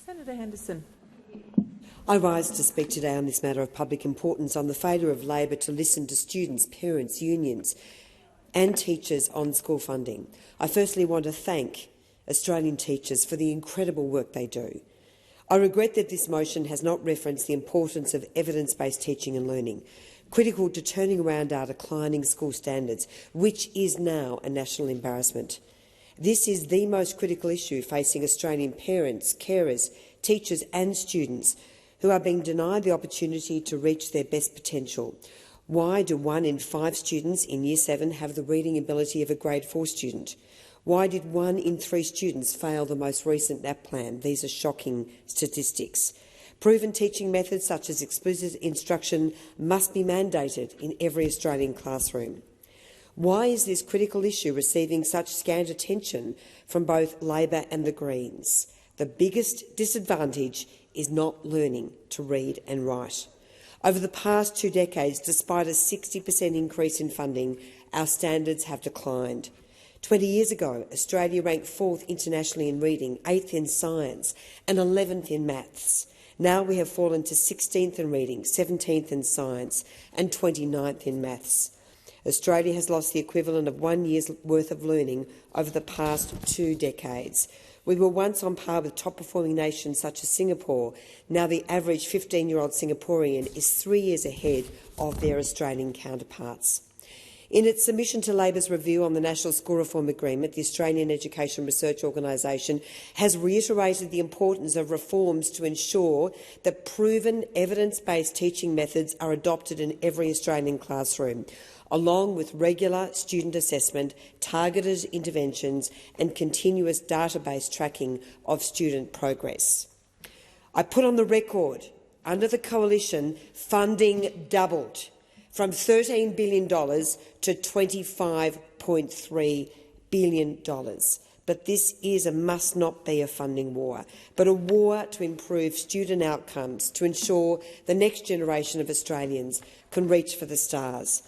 Senator Henderson. I rise to speak today on this matter of public importance on the failure of Labor to listen to students, parents, unions and teachers on school funding. I firstly want to thank Australian teachers for the incredible work they do. I regret that this motion has not referenced the importance of evidence-based teaching and learning, critical to turning around our declining school standards, which is now a national embarrassment. This is the most critical issue facing Australian parents, carers, teachers and students who are being denied the opportunity to reach their best potential. Why do 1 in 5 students in Year 7 have the reading ability of a Grade 4 student? Why did 1 in 3 students fail the most recent NAP plan? These are shocking statistics. Proven teaching methods such as explicit instruction must be mandated in every Australian classroom. Why is this critical issue receiving such scant attention from both Labor and the Greens? The biggest disadvantage is not learning to read and write. Over the past 2 decades, despite a 60% increase in funding, our standards have declined. 20 years ago, Australia ranked 4th internationally in reading, 8th in science and 11th in maths. Now we have fallen to 16th in reading, 17th in science and 29th in maths. Australia has lost the equivalent of 1 year's worth of learning over the past 2 decades. We were once on par with top-performing nations such as Singapore. Now the average 15-year-old Singaporean is 3 years ahead of their Australian counterparts. In its submission to Labor's review on the National School Reform Agreement, the Australian Education Research Organisation has reiterated the importance of reforms to ensure that proven evidence-based teaching methods are adopted in every Australian classroom, along with regular student assessment, targeted interventions and continuous database tracking of student progress. I put on the record, under the Coalition, funding doubled from $13 billion to $25.3 billion. But this is and must not be a funding war, but a war to improve student outcomes, to ensure the next generation of Australians can reach for the stars.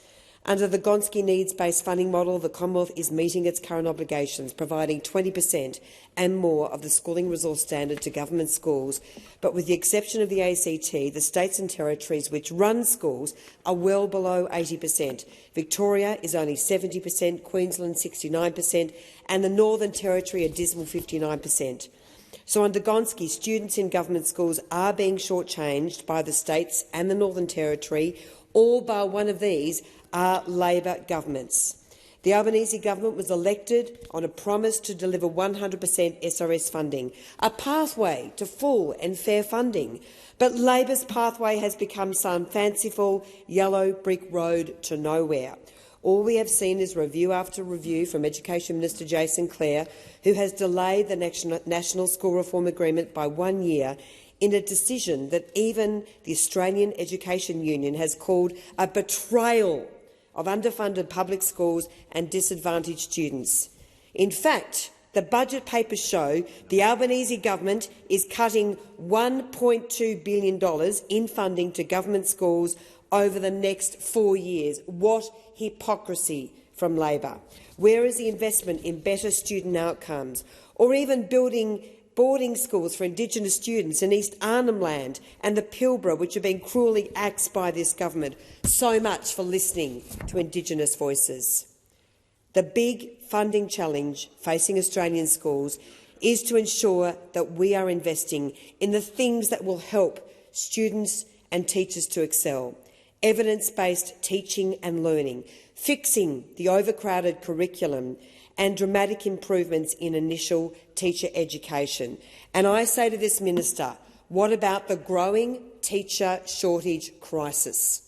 Under the Gonski needs-based funding model, the Commonwealth is meeting its current obligations, providing 20% and more of the schooling resource standard to government schools, but with the exception of the ACT, the states and territories which run schools are well below 80%. Victoria is only 70%, Queensland 69%, and the Northern Territory a dismal 59%. So under Gonski, students in government schools are being shortchanged by the states and the Northern Territory. All bar one of these are Labor governments. The Albanese government was elected on a promise to deliver 100% SRS funding, a pathway to full and fair funding. But Labor's pathway has become some fanciful yellow brick road to nowhere. All we have seen is review after review from Education Minister Jason Clare, who has delayed the National School Reform Agreement by 1 year in a decision that even the Australian Education Union has called a betrayal of underfunded public schools and disadvantaged students. In fact, the budget papers show the Albanese government is cutting $1.2 billion in funding to government schools over the next 4 years. What hypocrisy from Labor! Where is the investment in better student outcomes, or even building boarding schools for Indigenous students in East Arnhem Land and the Pilbara, which are being cruelly axed by this government? So much for listening to Indigenous voices. The big funding challenge facing Australian schools is to ensure that we are investing in the things that will help students and teachers to excel: evidence-based teaching and learning, fixing the overcrowded curriculum, and dramatic improvements in initial teacher education. And I say to this minister, what about the growing teacher shortage crisis?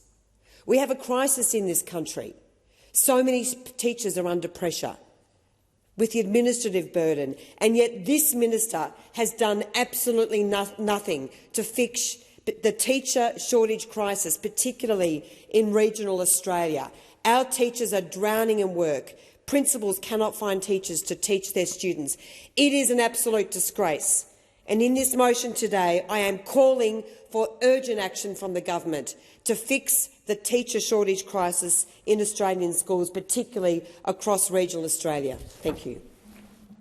We have a crisis in this country. So many teachers are under pressure with the administrative burden, and yet this minister has done absolutely nothing to fix the teacher shortage crisis, particularly in regional Australia. Our teachers are drowning in work. Principals cannot find teachers to teach their students. It is an absolute disgrace. And in this motion today, I am calling for urgent action from the government to fix the teacher shortage crisis in Australian schools, particularly across regional Australia. Thank you.